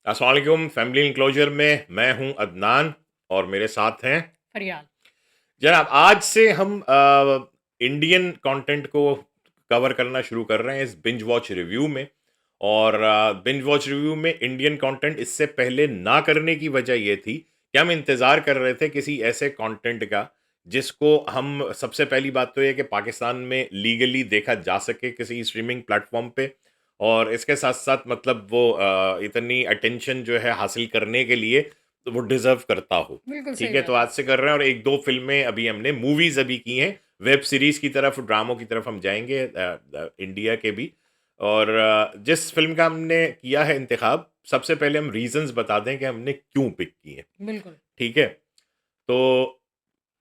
अस्सलाम वालेकुम। Family enclosure में मैं हूं अदनान और मेरे साथ हैं फरियाल। जनाब। आज से हम इंडियन कंटेंट को कवर करना शुरू कर रहे हैं इस बिंज वॉच रिव्यू में। और बिंज वॉच रिव्यू में इंडियन कंटेंट इससे पहले ना करने की वजह ये थी कि हम इंतज़ार कर रहे थे किसी ऐसे कंटेंट का जिसको हम, सबसे पहली बात तो ये कि पाकिस्तान में लीगली देखा जा सके किसी स्ट्रीमिंग प्लेटफॉर्म पे, और इसके साथ साथ मतलब वो इतनी अटेंशन जो है हासिल करने के लिए तो वो डिजर्व करता हो। बिल्कुल ठीक सही है, तो बात है। आज से कर रहे हैं। और एक दो फिल्में अभी हमने मूवीज अभी की हैं। वेब सीरीज की तरफ, ड्रामों की तरफ हम जाएंगे इंडिया के भी। और जिस फिल्म का हमने किया है इंतखाब, सबसे पहले हम रीजंस बता दें कि हमने क्यों पिक की है। बिल्कुल। ठीक है, तो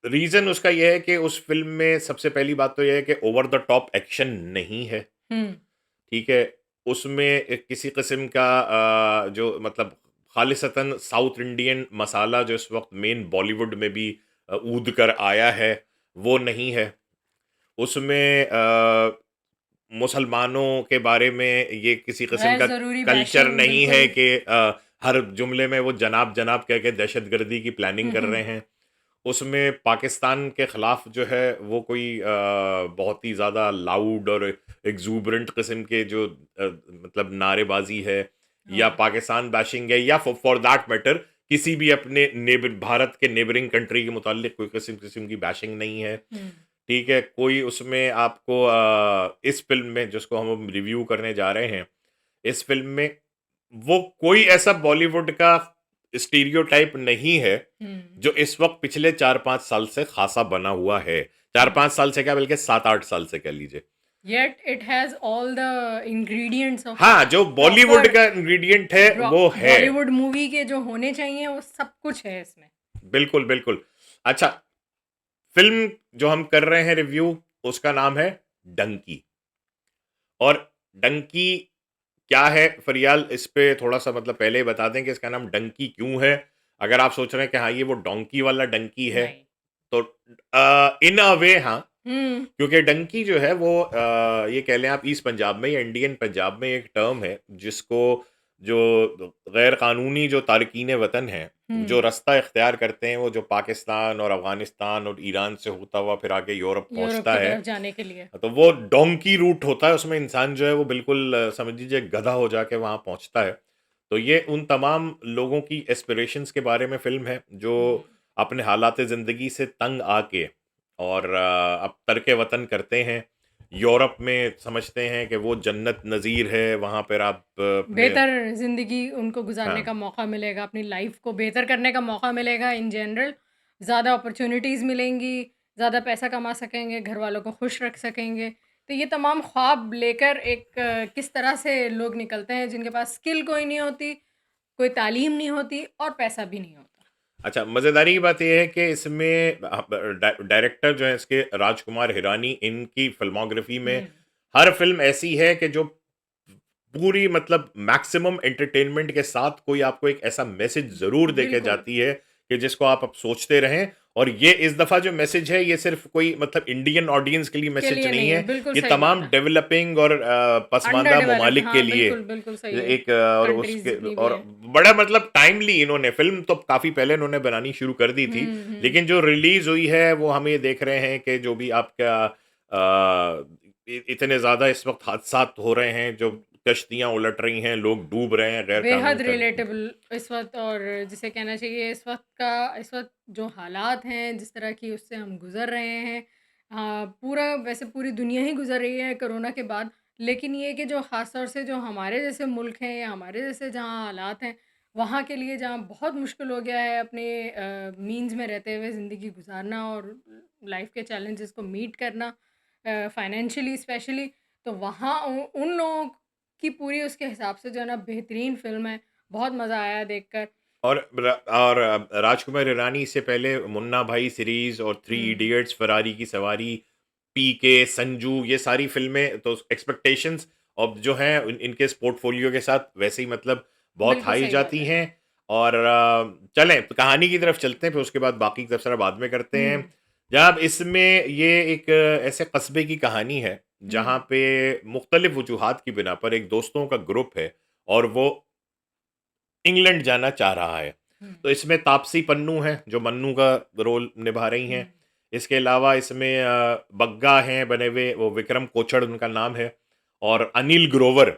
रीजन उसका यह है कि उस फिल्म में सबसे पहली बात तो यह है कि ओवर द टॉप एक्शन नहीं है। हुँ। ठीक है, उसमें किसी किस्म का जो मतलब खालिसतन साउथ इंडियन मसाला जो इस वक्त मेन बॉलीवुड में भी ऊद कर आया है, वो नहीं है। उसमें मुसलमानों के बारे में ये किसी किस्म गैर का ज़रूरी कल्चर बैशिंग नहीं है बिल्कुल। कि हर जुमले में वो जनाब जनाब कह के दहशतगर्दी की प्लानिंग हुँ, कर हुँ। रहे हैं। उसमें पाकिस्तान के खिलाफ जो है वो कोई बहुत ही ज़्यादा लाउड और एग्जूबरेंट किस्म के जो मतलब नारेबाजी है, या हाँ। पाकिस्तान बैशिंग है, या फॉर दैट मैटर किसी भी अपने नेबर भारत के नेबरिंग कंट्री के मुतालिक कोई किस्म किस्म की बैशिंग नहीं है। हुँ। ठीक है, कोई उसमें आपको इस फ़िल्म में जिसको हम रिव्यू करने जा रहे हैं, इस फ़िल्म में वो कोई ऐसा बॉलीवुड का स्टीरियोटाइप नहीं है, हुँ। जो इस वक़्त पिछले 4-5 साल से ख़ासा बना हुआ है। हुँ। 4-5 साल से क्या, बल्कि 7-8 साल से कह लीजिए। Yet it has all the ingredients of हाँ, जो बॉलीवुड प्रॉपर का इंग्रीडिएंट है ब्रो वो है। बॉलीवुड मूवी के जो होने चाहिए वो सब कुछ है इसमें। बिल्कुल, बिल्कुल। अच्छा, फ़िल्म जो हम कर रहे हैं रिव्यू, उसका नाम है डंकी। और डंकी क्या है फरियाल, इस पे थोड़ा-सा मतलब पहले ही बता दें कि इसका नाम डंकी क्यों है? अगर आप सोच रहे हैं कि हाँ, ये वो डोंकी वाला डंकी है, नहीं। तो इन अ वे हाँ, हुँ। क्योंकि डंकी जो है वो ये कह लें आप ईस्ट पंजाब में या इंडियन पंजाब में एक टर्म है, जिसको जो गैर कानूनी जो तारकीन वतन हैं, जो हुँ। रास्ता इख्तियार करते हैं, वो जो पाकिस्तान और अफ़गानिस्तान और ईरान से होता हुआ फिर आगे यूरोप यूरोप पहुँचता की है, तरफ जाने के लिए। तो वो डोंकी रूट होता है। उसमें इंसान जो है वो बिल्कुल समझ लीजिए गधा हो जाके वहाँ पहुँचता है। तो ये उन तमाम लोगों की एस्पिरेशंस के बारे में फ़िल्म है, जो हुँ। अपने हालात ज़िंदगी से तंग आके और अब तर्क वतन करते हैं। यूरोप में समझते हैं कि वो जन्नत नज़ीर है, वहाँ पर आप अपने। बेहतर ज़िंदगी उनको गुज़ारने हाँ, का मौका मिलेगा, अपनी लाइफ़ को बेहतर करने का मौका मिलेगा इन जनरल, ज़्यादा अपॉर्च्युनिटीज़ मिलेंगी, ज़्यादा पैसा कमा सकेंगे, घरवालों को खुश रख सकेंगे। तो ये तमाम ख्वाब लेकर किस तरह से लोग निकलते हैं जिनके पास स्किल कोई नहीं होती, कोई तालीम नहीं होती और पैसा भी नहीं होता। अच्छा, मज़ेदारी की बात ये है कि इसमें डायरेक्टर जो है इसके राजकुमार हिरानी, इनकी फ़िल्मोग्राफ़ी में हुँ, हर फ़िल्म ऐसी है कि जो पूरी मतलब मैक्सिमम एंटरटेनमेंट के साथ कोई आपको एक ऐसा मैसेज ज़रूर देके बिल्कुल। जाती है कि जिसको आप अब सोचते रहें। और ये इस दफ़ा जो मैसेज है, ये सिर्फ़ कोई मतलब इंडियन ऑडियंस के लिए के मैसेज लिए नहीं नहीं है, है, बिल्कुल ये सही बात तमाम है। डेवलपिंग और अंडर पसमानदा डेवलप्ड ममालिक के हाँ, लिए बिल्कुल, बिल्कुल सही है। एक और कंट्रीज़ उसके जितनी भी और हैं। बड़ा मतलब टाइमली इन्होंने फ़िल्म तो काफ़ी पहले इन्होंने बनानी शुरू कर दी थी, हुँ, हुँ। लेकिन जो रिलीज़ हुई है वो हम ये देख रहे हैं कि जो भी आपका इतने ज़्यादा इस वक़्त हादसात हो रहे हैं, जो कश्तियाँ उलट रही हैं, लोग डूब रहे हैं गैर कानून बेहद कर। रिलेटेबल इस वक़्त और जिसे कहना चाहिए इस वक़्त जो हालात हैं, जिस तरह की उससे हम गुज़र रहे हैं। पूरा वैसे पूरी दुनिया ही गुज़र रही है कोरोना के बाद, लेकिन ये कि जो ख़ास तौर से जो हमारे जैसे मुल्क हैं या हमारे जैसे जहाँ हालात हैं, वहाँ के लिए जहाँ बहुत मुश्किल हो गया है अपने मीन्स में रहते हुए ज़िंदगी गुज़ारना और लाइफ़ के चैलेंजेस को मीट करना फाइनेंशियली स्पेशली, तो वहाँ उ उन लोगों की पूरी उसके हिसाब से जो है ना बेहतरीन फ़िल्म है, बहुत मज़ा आया देखकर। और राजकुमार हिरानी इससे पहले मुन्ना भाई सीरीज़ और थ्री हुँ, इडियट्स, फरारी की सवारी, पीके, संजू, ये सारी फ़िल्में तो एक्सपेक्टेशंस अब जो हैं इनके इस पोर्टफ़ोलियो के साथ वैसे ही मतलब बहुत बिल्कुल हाई सही बात जाती है। हैं। और चलें तो कहानी की तरफ चलते हैं, फिर उसके बाद बाकी की तबसरा बाद में करते हैं। हुँ, जनाब, इसमें ये एक ऐसे कस्बे की कहानी है, जहाँ हुँ, पे मुख्तलिफ़ वजूहात की बिना पर एक दोस्तों का ग्रुप है, और वो इंग्लैंड जाना चाह रहा है। हुँ, तो इसमें तापसी पन्नू हैं जो मन्नू का रोल निभा रही हुँ, हैं। इसके अलावा इसमें बग्गा हैं बने हुए, वो विक्रम कोचड़ उनका नाम है, और अनिल ग्रोवर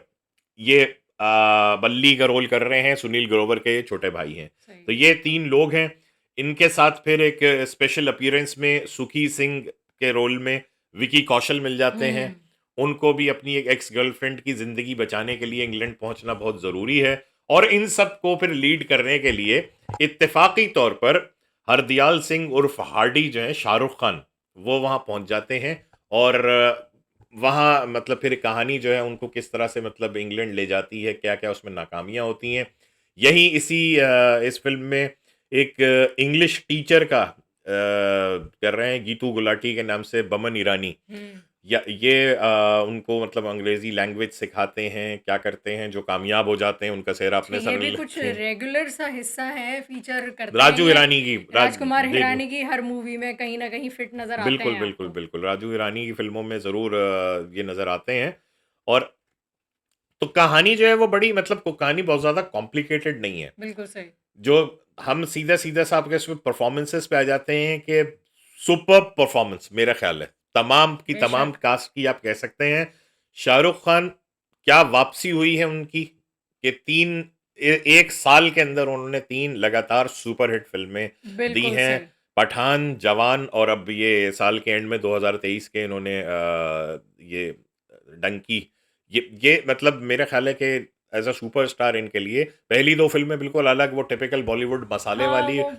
ये बल्ली का रोल कर रहे हैं, सुनील ग्रोवर के ये छोटे भाई हैं। सही। तो ये 3 लोग हैं। इनके साथ फिर एक स्पेशल अपीयरेंस में सुखी सिंह के रोल में विकी कौशल मिल जाते हैं। हुँ, उनको भी अपनी एक एक्स गर्लफ्रेंड की ज़िंदगी बचाने के लिए इंग्लैंड पहुँचना बहुत ज़रूरी है, और इन सब को फिर लीड करने के लिए इत्तेफ़ाक़ी तौर पर हरदयाल सिंह उर्फ़ हार्डी जो हैं, शाहरुख़ खान, वो वहाँ पहुँच जाते हैं। और वहाँ मतलब फिर कहानी जो है उनको किस तरह से मतलब इंग्लैंड ले जाती है, क्या-क्या उसमें नाकामियाँ होती हैं। यहीं इसी इस फ़िल्म में एक इंग्लिश टीचर का कर रहे हैं गीतू गुलाटी के नाम से बमन ईरानी। हुँ। या ये उनको मतलब अंग्रेज़ी लैंग्वेज सिखाते हैं, क्या करते हैं, जो कामयाब हो जाते हैं, उनका सेहरा अच्छा, अपने ये सर भी कुछ लेते हैं। रेगुलर सा हिस्सा है, फ़ीचर करते हैं राजू या ईरानी की राजकुमार जी, हिरानी की हर मूवी में कहीं न कहीं फिट नज़र आते बिल्कुल, हैं बिल्कुल, आपको? बिल्कुल। राजू ईरानी की फ़िल्मों में ज़रूर ये नज़र आते हैं। और तो कहानी जो है वो बड़ी मतलब को कहानी बहुत ज़्यादा कॉम्प्लिकेटेड नहीं है। बिल्कुल सही। जो हम सीधा-सीधा सा आपके इसमें परफ़ॉर्मेंसेज़ पे आ जाते हैं कि सुपर्ब परफ़ॉर्मेंस मेरा ख़्याल है। तमाम की तमाम बेशक। कास्ट की आप कह सकते हैं। शाहरुख़ खान, क्या वापसी हुई है उनकी कि 3 1 साल के अंदर उन्होंने 3 लगातार सुपर हिट फ़िल्में दी बिल्कुल हैं। सही। पठान, जवान और अब ये साल के एंड में 2023 के इन्होंने ये डंकी। ये मतलब मेरा ख़्याल है कि एज़ अ सुपरस्टार इनके लिए पहली 2 फ़िल्में बिल्कुल अलग, वो टिपिकल बॉलीवुड मसाले हाँ, वाली। वो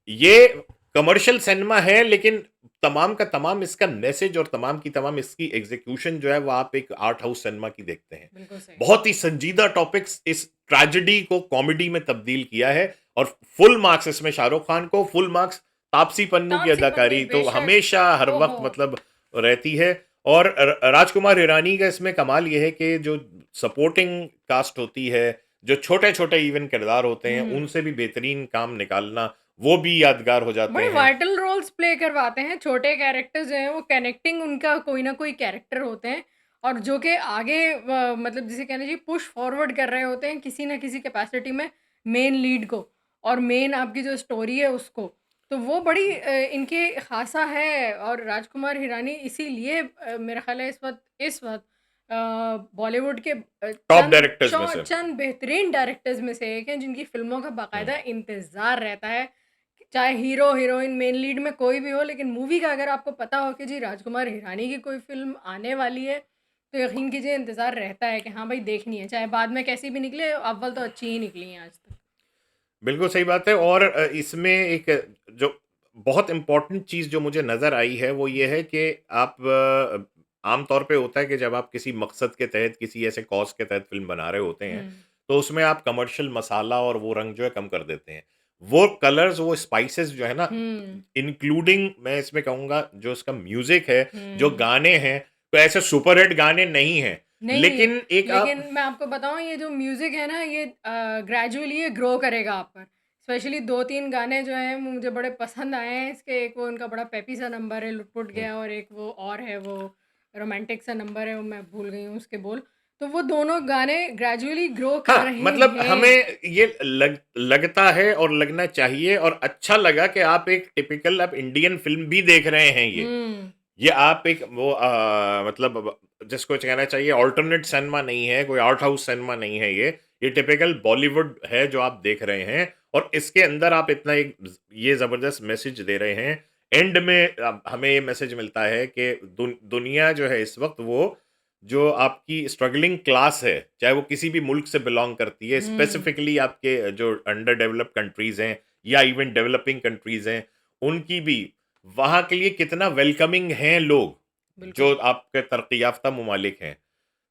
ये कमर्शियल सिनेमा है, लेकिन तमाम का तमाम इसका मैसेज और तमाम की तमाम इसकी एग्ज़ीक्यूशन जो है वो आप एक आर्ट हाउस सिनेमा की देखते हैं। बिल्कुल सही। बहुत ही संजीदा टॉपिक्स इस ट्रेजेडी को कॉमेडी में तब्दील किया है, और फुल मार्क्स इसमें शाहरुख खान को, फुल मार्क्स तापसी पन्नू की तापसी पन्नू अदाकारी तो बेशक। हमेशा हर ओहो! वक़्त मतलब रहती है। और राजकुमार हिरानी का इसमें कमाल ये है कि जो सपोर्टिंग कास्ट होती है, जो छोटे-छोटे इवन किरदार होते हैं, हुँ। उनसे भी बेहतरीन काम निकालना, वो भी यादगार हो जाते बड़े हैं। वाइटल रोल्स प्ले करवाते हैं, छोटे कैरेक्टर्स जो हैं वो कनेक्टिंग उनका कोई ना कोई कैरेक्टर होते हैं और जो कि आगे मतलब जिसे कहना चाहिए पुश फॉरवर्ड कर रहे होते हैं किसी न किसी कैपेसिटी में मेन लीड को और मेन आपकी जो स्टोरी है उसको। तो वो बड़ी इनकी ख़ासा है और राजकुमार हिरानी इसीलिए मेरा ख़्याल है इस वक़्त बॉलीवुड के टॉप डायरेक्टर्स में से। चंद बेहतरीन डायरेक्टर्स में से एक हैं जिनकी फ़िल्मों का हुँ। बाकायदा इंतज़ार रहता है चाहे हीरो, हीरोइन, मेन लीड में कोई भी हो, लेकिन मूवी का अगर आपको पता हो कि जी राजकुमार हिरानी की कोई फ़िल्म आने वाली है, तो यकीन कीजिए इंतज़ार रहता है कि हाँ भाई देखनी है, चाहे बाद में कैसी भी निकले, अव्वल तो अच्छी ही निकली हैं आज तक। बिल्कुल सही बात है। और इसमें एक जो बहुत इम्पोर्टेंट चीज़ जो मुझे नज़र आई है, वो ये है कि आप आम तौर पे होता है कि जब आप किसी मकसद के तहत, किसी ऐसे कॉज़ के तहत फ़िल्म बना रहे होते हुँ, हैं, तो उसमें आप कमर्शियल मसाला और वो रंग जो है कम कर देते हैं। वो कलर्स, वो स्पाइसेस जो है ना, हुँ, इंक्लूडिंग मैं इसमें कहूँगा जो इसका म्यूज़िक है, जो हुँ। गाने हैं, तो ऐसे सुपर हिट गाने नहीं हैं। नहीं है, लेकिन एक आप लेकिन मैं आपको बताऊँ ये जो म्यूज़िक है ना ये ग्रेजुअली ये ग्रो करेगा आप पर। स्पेशली 2-3 गाने जो हैं वो मुझे बड़े पसंद आए हैं इसके एक वो उनका बड़ा पेपी सा नंबर है लुट-पुट हुँ। गया और एक वो और है वो रोमांटिक सा नंबर है वो मैं भूल गई हूँ उसके बोल। तो वो दोनों गाने ग्रेजुअली ग्रो कर हाँ, रहे मतलब हमें हैं। ये लगता है और लगना चाहिए, और अच्छा लगा कि आप एक टिपिकल आप इंडियन फ़िल्म भी देख रहे हैं ये। हुँ, ये आप एक वो मतलब जिसको कहना चाहिए अल्टरनेट सिनेमा नहीं है, कोई आर्ट हाउस सिनेमा नहीं है ये। ये टिपिकल बॉलीवुड है जो आप देख रहे हैं, और इसके अंदर आप इतना एक ये ज़बरदस्त मैसेज दे रहे हैं। एंड में हमें ये मैसेज मिलता है कि दुनिया जो है इस वक़्त, वो जो आपकी स्ट्रगलिंग क्लास है, चाहे वो किसी भी मुल्क से बिलॉन्ग करती है, हुँ, स्पेसिफिकली आपके जो अंडर डेवलप्ड कंट्रीज़ हैं या इवन डेवलपिंग कंट्रीज़ हैं, उनकी भी वहाँ के लिए कितना वेलकमिंग हैं लोग, बिल्कुल। जो आपके तरक्की याफ़्ता ममालिक हैं।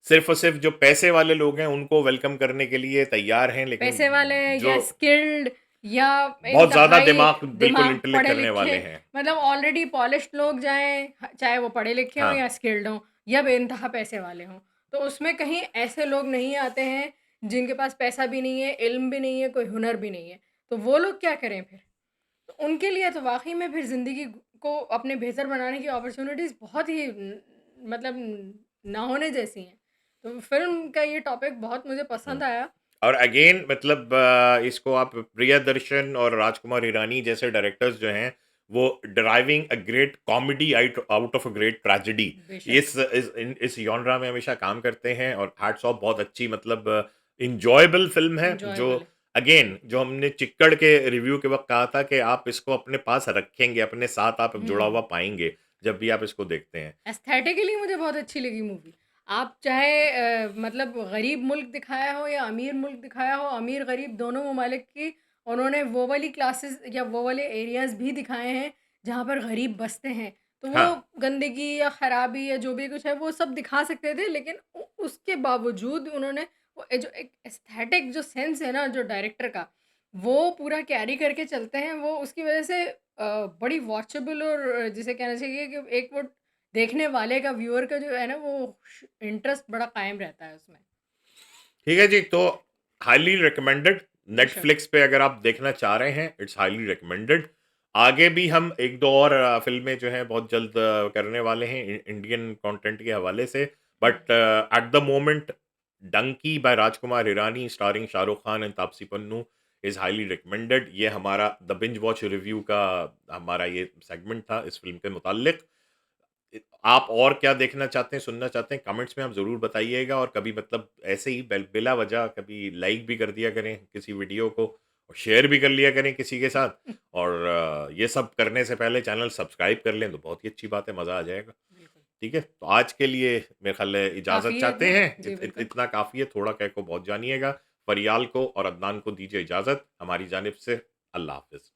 सिर्फ़ और सिर्फ़ जो पैसे वाले लोग हैं, उनको वेलकम करने के लिए तैयार हैं, लेकिन पैसे वाले जो या स्किल्ड या बहुत ज़्यादा इंतहाई दिमाग बिल्कुल दिमाग इंटेलेक्ट करने पढ़े-लिखे वाले हैं। मतलब ऑलरेडी पॉलिश्ड लोग जाएँ, चाहे वो पढ़े-लिखे हों हाँ। या स्किल्ड हों या बेइंतहा पैसे वाले हों। तो उसमें कहीं ऐसे लोग नहीं आते हैं, जिनके पास पैसा भी नहीं है, इल्म भी नहीं है, कोई हुनर भी नहीं है। तो वो लोग क्या करें फिर? तो उनके लिए तो वाक़ई में फिर ज़िंदगी को अपने बेहतर बनाने की अपॉर्च्युनिटीज़ बहुत ही मतलब ना होने जैसी हैं। तो फ़िल्म का ये टॉपिक बहुत मुझे हुँ। पसंद आया। और अगेन मतलब इसको आप प्रियदर्शन और राजकुमार हिरानी जैसे डायरेक्टर्स जो हैं वो driving a great comedy out of a great tragedy बेशक। इस जॉनरा में हमेशा काम करते हैं और हैट्स ऑफ बहुत अच्छी मतलब इंजॉयबल फिल्म है जो एन्जॉयबल है। अगेन जो हमने चिक्कड़ के रिव्यू के वक्त कहा था कि आप इसको अपने पास रखेंगे अपने साथ आप जुड़ा हुँ। हुआ पाएंगे जब भी आप इसको देखते हैं। एस्थेटिकली मुझे बहुत अच्छी लगी मूवी। आप चाहे मतलब गरीब मुल्क दिखाया हो या अमीर मुल्क दिखाया हो, अमीर-गरीब दोनों ममालिक की उन्होंने वो वाली क्लासेस या वो वाले एरियाज़ भी दिखाए हैं, जहाँ पर गरीब बसते हैं। तो वो हाँ, गंदगी या खराबी या जो भी कुछ है, वो सब दिखा सकते थे, लेकिन उसके बावजूद उन्होंने वो जो एक एस्थेटिक जो सेंस है ना, जो डायरेक्टर का, वो पूरा कैरी करके चलते हैं। वो उसकी वज़ह से बड़ी वॉचेबल और जिसे कहना चाहिए कि एक वो देखने वाले का व्यूअर का जो है ना वो इंटरेस्ट बड़ा कायम रहता है उसमें। ठीक है जी, तो हाईली रिकमेंडेड। बेशक। नेटफ्लिक्स पे अगर आप देखना चाह रहे हैं इट्स हाईली रिकमेंडेड। आगे भी हम एक दो और फिल्में जो हैं बहुत जल्द करने वाले हैं इंडियन कंटेंट के हवाले से, हुँ। But at the moment Dunki by Rajkumar Hirani starring Shah Rukh Khan and Taapsee Pannu is highly recommended. ये हमारा द बिंज वॉच रिव्यू का हमारा ये सेगमेंट था इस फिल्म के मुताल्लिक। आप और क्या देखना चाहते हैं, सुनना चाहते हैं, कमेंट्स में आप ज़रूर बताइएगा और कभी मतलब ऐसे ही बिला वजह कभी लाइक भी कर दिया करें किसी वीडियो को और शेयर भी कर लिया करें किसी के साथ। और ये सब करने से पहले चैनल सब्सक्राइब कर लें तो बहुत ही अच्छी बात है, मज़ा आ जाएगा। बिल्कुल। ठीक है, तो आज के लिए मेरे ख्याल है इजाज़त काफ़ी है चाहते इतना। हैं। जी, बिल्कुल। इतना काफ़ी है, थोड़ा कह को बहुत जानिएगा। फरियाल को और अदनान को दीजिए इजाज़त हमारी जानिब से। अल्लाह हाफ़िज़।